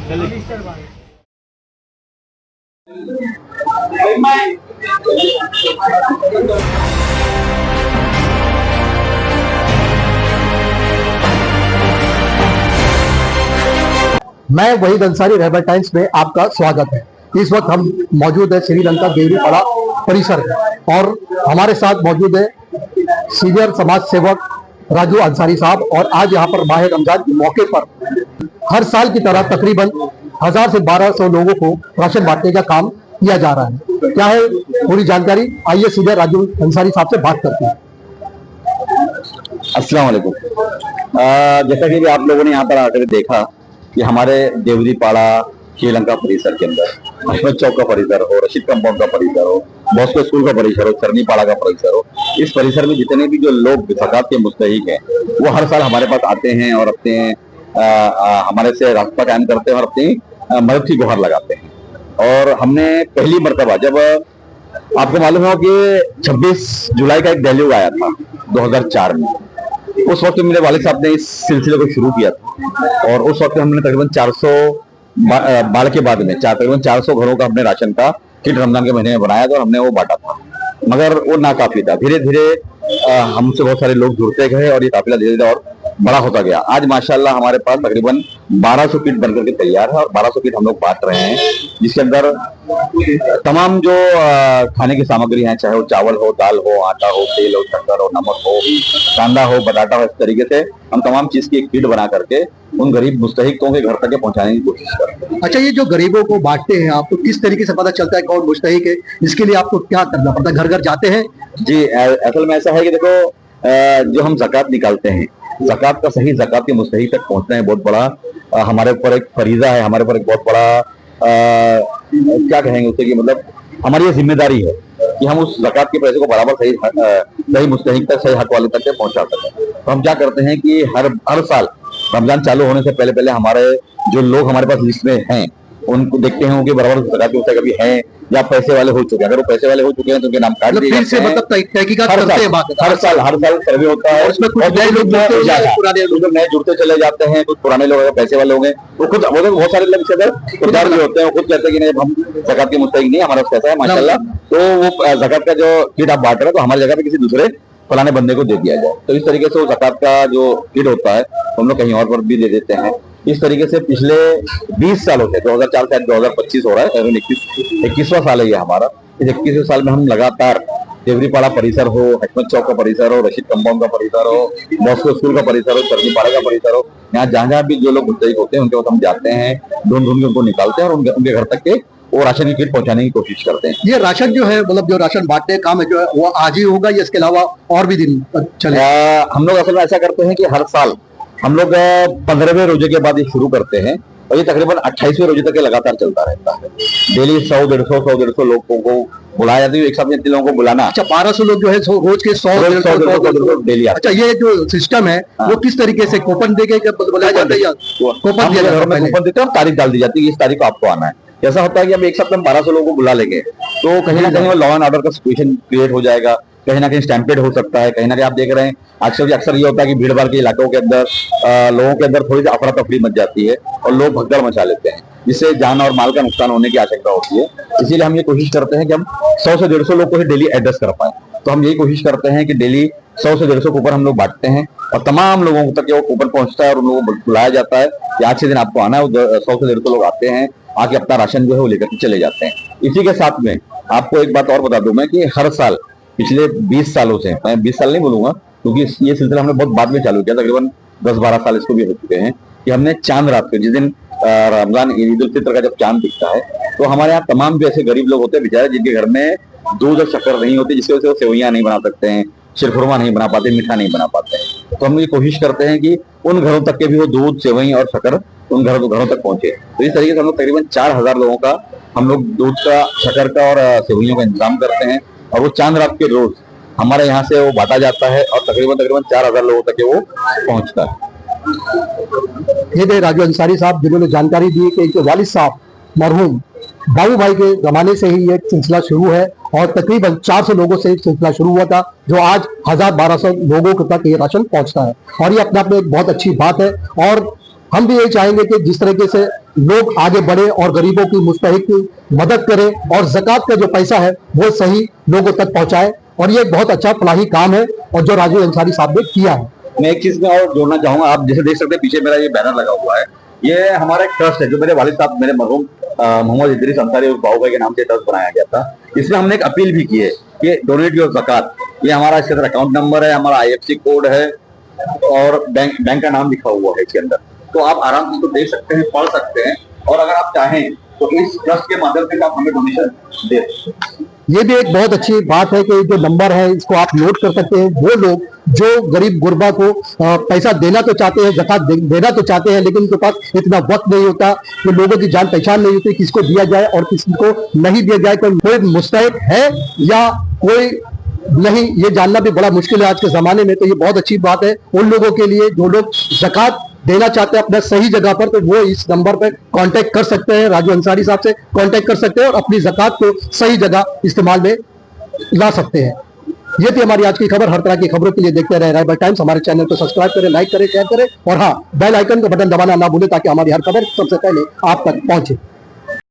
मैं वहीद अंसारी रहबर टाइम्स में आपका स्वागत है। इस वक्त हम मौजूद है श्रीलंका देवरीपाड़ा परिसर में और हमारे साथ मौजूद है सीनियर समाज सेवक राजू अंसारी साहब। और आज यहाँ पर माह रमजान के मौके पर हर साल की तरह तकरीबन 1000 से 1200 लोगों को राशन बांटने का काम किया जा रहा है। क्या है पूरी जानकारी, आइए सीधे राजू अंसारी साहब से बात करते हैं। अस्सलाम वालेकुम। जैसा कि आप लोगों ने यहाँ पर आकर देखा कि हमारे देवरीपाड़ा श्रीलंका परिसर के अंदर अहमद चौक का परिसर हो, रशीद कंपाउंड का परिसर हो, बॉस्को स्कूल का परिसर हो, चरनीपाड़ा का परिसर हो, इस परिसर में जितने भी जो लोग ज़कात के मुस्तहिक हैं वो हर साल हमारे पास आते हैं और अपने हमारे से रास्ता कायम करते हैं और अपनी मदद की गुहार लगाते हैं। और हमने पहली मरतबा, जब आपको मालूम हो कि 26 जुलाई का एक डायलॉग आया था 2004 में, उस वक्त मेरे वालिद साहब ने इस सिलसिले को शुरू किया था और उस वक्त हमने तकरीबन 400 बाढ़ के बाद में तकरीबन 400 घरों का हमने राशन का किट रमजान के महीने में बनाया था और हमने वो बांटा था, मगर वो नाकाफी था। धीरे धीरे हमसे बहुत सारे लोग जुड़ते गए और ये काफिला धीरे धीरे और बड़ा होता गया। आज माशाल्लाह हमारे पास तकरीबन 1200 किट बनकर के तैयार है और 1200 किट हम लोग बांट रहे हैं, जिसके अंदर तमाम जो खाने की सामग्री है, चाहे वो चावल हो, दाल हो, आटा हो, तेल हो, शक्कर हो, नमक हो, कांदा हो, बटाटा हो, इस तरीके से हम तमाम चीज की एक किट बना करके उन गरीब मुस्तहिकों के घर तक पहुंचाने की कोशिश करते हैं। अच्छा, ये जो गरीबों को बांटते हैं आप, तो किस तरीके से पता चलता है कौन मुस्तहिक है? इसके लिए आपको क्या करना पड़ता है? घर घर जाते हैं? जी, असल में ऐसा है कि देखो, जो हम ज़कात निकालते हैं, ज़कात का सही ज़कात के मुस्तहिक तक पहुंचना है बहुत बड़ा हमारे ऊपर एक फरीजा है, हमारे ऊपर एक बहुत बड़ा क्या कहेंगे उसे कि मतलब हमारी ये जिम्मेदारी है कि हम उस ज़कात के पैसे को बराबर सही मुस्तहिक तक, सही हक वाले तक पहुंचा सकें। तो हम क्या करते हैं कि हर साल रमजान चालू होने से पहले पहले हमारे जो लोग हमारे पास लिस्ट में हैं उनको देखते हैं कि बराबर ज़कात के कभी हैं या पैसे वाले हो चुके हैं। अगर वो पैसे वाले हो चुके हैं तो उनके नाम काट दिए जाते हैं। मतलब तहकीकात करते हैं, हर साल सर्वे होता है, उसमें कुछ नए लोग पुराने लोग नए जुड़ते चले जाते हैं, कुछ पुराने लोग अगर पैसे वाले होंगे वो खुद बहुत सारे लोग खुददार भी होते हैं, खुद कहते हैं कि नहीं हम ज़कात के मुस्तहिक नहीं, हमारा पैसा है माशाल्लाह, तो वो ज़कात का जो किट आप बांट रहे हैं तो हमारी जगह पे किसी दूसरे फलाने बंदे को दे दिया जाए। तो इस तरीके से वो ज़कात का जो किट होता है हम लोग कहीं और पर भी दे देते हैं। इस तरीके से पिछले 20 सालों से 2004 से 2025 हो रहा है, 21वां साल है ये हमारा। इस 21वें साल में हम लगातार देवरीपाड़ा परिसर हो, अहमद चौक का परिसर हो, रशीद कंपाउंड का परिसर हो, बॉस्को स्कूल का परिसर हो, चरनीपाड़ा का परिसर हो, यहाँ जहाँ भी जो लोग मुस्तहिक होते हैं उनके पास हम जाते हैं, ढूंढ के उनको निकालते हैं और उनके घर तक के वो राशन की किट पहुंचाने की कोशिश करते हैं। ये राशन जो है, मतलब जो राशन बांटने का काम है जो है वो आज ही होगा या इसके अलावा और भी दिन चलेगा? हम लोग असल में ऐसा करते हैं कि हर साल हम लोग 15वें रोजे के बाद ये शुरू करते हैं और ये तकरीबन 28वें रोजे तक लगातार चलता रहता है। डेली 100-150 लोगों को बुलाया जाता है, एक साथ में इतने लोगों को बुलाना। अच्छा, 1200 लोग जो है रोज के 100-150 डेली। अच्छा, ये जो सिस्टम है वो किस तरीके से कूपन देके बुलाया जाता है या कूपन दिया जाता है? कूपन देते हैं और तारीख डाल दी जाती है, इस तारीख को आपको आना है। ऐसा होता है कि अब एक साथ में 1200 लोगों को बुला लेंगे तो कहीं ना कहीं लॉ एंड ऑर्डर का सिचुएशन क्रिएट हो जाएगा, कहीं ना कहीं स्टैम्पेड हो सकता है, कहीं ना कहीं आप देख रहे हैं अक्सर ये होता है कि भीड़ भाड़ के इलाकों के अंदर लोगों के अंदर थोड़ी सी अफरा तफरी मच जाती है और लोग भगदड़ मचा लेते हैं, जिससे जान और माल का नुकसान होने की आशंका होती है। इसीलिए हम ये कोशिश करते हैं कि हम 100 से 150 लोग को ही डेली एड्रेस कर पाए। तो हम यही कोशिश करते हैं कि डेली 100 से 150 कूपन हम लोग बांटते हैं और तमाम लोगों तक वो कूपन पहुंचता है और उन लोगों को बुलाया जाता है कि आज के दिन आपको आना है। 100 से 150 लोग आते हैं, आके अपना राशन जो है वो लेकर के चले जाते हैं। इसी के साथ में आपको एक बात और बता दूं मैं कि हर साल पिछले 20 सालों से, मैं 20 साल नहीं बोलूंगा क्योंकि ये सिलसिला हमने बहुत बाद में चालू किया, तकरीबन 10-12 साल इसको भी हो चुके हैं, कि हमने चांद रात के जिस दिन रमजान ईद उल फित्र का जब चांद दिखता है तो हमारे यहाँ तमाम जो ऐसे गरीब लोग होते हैं बेचारे, जिनके घर में दूध और शक्कर नहीं होती, जिसकी वजह से वो सेवइयां नहीं बना सकते हैं, शिरखुरमा नहीं बना पाते, मीठा नहीं बना पाते हैं, तो हम ये कोशिश करते हैं कि उन घरों तक के भी वो दूध, सेवई और शक्कर उन घरों तक पहुंचे। तो इस तरीके से हम लोग तकरीबन 4000 लोगों का हम लोग दूध का, शक्कर का और सेवइयों का इंतजाम करते हैं और वो चांद रात के रोज हमारे यहाँ से वो बांटा जाता है और तकरीबन 4000 लोगों तक वो पहुंचता है। ये थे राजू अंसारी साहब, जिन्होंने जानकारी दी कि इनके वालिद साहब मरहूम बाबू भाई के जमाने से ही ये सिलसिला शुरू है और तकरीबन 400 लोगों से सिलसिला शुरू हुआ था, जो आज 1000-1200 लोगों तक ये राशन पहुंचता है और ये अपने आप में एक बहुत अच्छी बात है। और हम भी यही चाहेंगे कि जिस तरीके से लोग आगे बढ़े और गरीबों की मुस्तहिक की मदद करें और ज़कात का जो पैसा है वो सही लोगों तक पहुंचाए, और ये एक बहुत अच्छा फलाही काम है और जो राजू अंसारी साहब ने किया है। मैं एक चीज में और जोड़ना चाहूंगा, आप जैसे देख सकते हैं पीछे मेरा ये बैनर लगा हुआ है, ये हमारा एक ट्रस्ट है जो मेरे वालिद साहब, मेरे मरहूम मोहम्मद इदरीस अंसारी और बाबू भाई के नाम से ट्रस्ट बनाया गया था। इसमें हमने एक अपील भी की है कि डोनेट योर ज़कात। ये हमारा इसके अंदर अकाउंट नंबर है, हमारा IFSC कोड है और बैंक का नाम लिखा हुआ है इसके अंदर, तो आप आराम से इसको देख सकते हैं, पढ़ सकते हैं, और अगर आप चाहें तो इस ट्रस्ट के माध्यम से आप हमें डोनेशन दे सकते हैं। ये भी एक बहुत अच्छी बात है कि जो नंबर है इसको आप नोट कर सकते हैं। वो लोग जो गरीब गुरबा को पैसा देना तो चाहते हैं, ज़कात देना तो चाहते हैं, लेकिन उनके पास इतना वक्त नहीं होता, तो लोगों की जान पहचान नहीं होती किसको दिया जाए और किसको नहीं दिया जाए, कोई मुस्तहिक है या कोई नहीं, ये जानना भी बड़ा मुश्किल है आज के जमाने में। तो ये बहुत अच्छी बात है उन लोगों के लिए जो लोग ज़कात देना चाहते हैं अपना सही जगह पर, तो वो इस नंबर पर कांटेक्ट कर सकते हैं, राजू अंसारी साहब से कांटेक्ट कर सकते हैं और अपनी ज़कात को सही जगह इस्तेमाल में ला सकते हैं। ये थी हमारी आज की खबर। हर तरह की खबरों के लिए देखते रहे राइबर टाइम्स। हमारे चैनल को सब्सक्राइब करें, लाइक करें, शेयर करें और हाँ, बेल आइकन का बटन दबाना ना भूलें ताकि हमारी हर खबर सबसे पहले आप तक पहुंचे।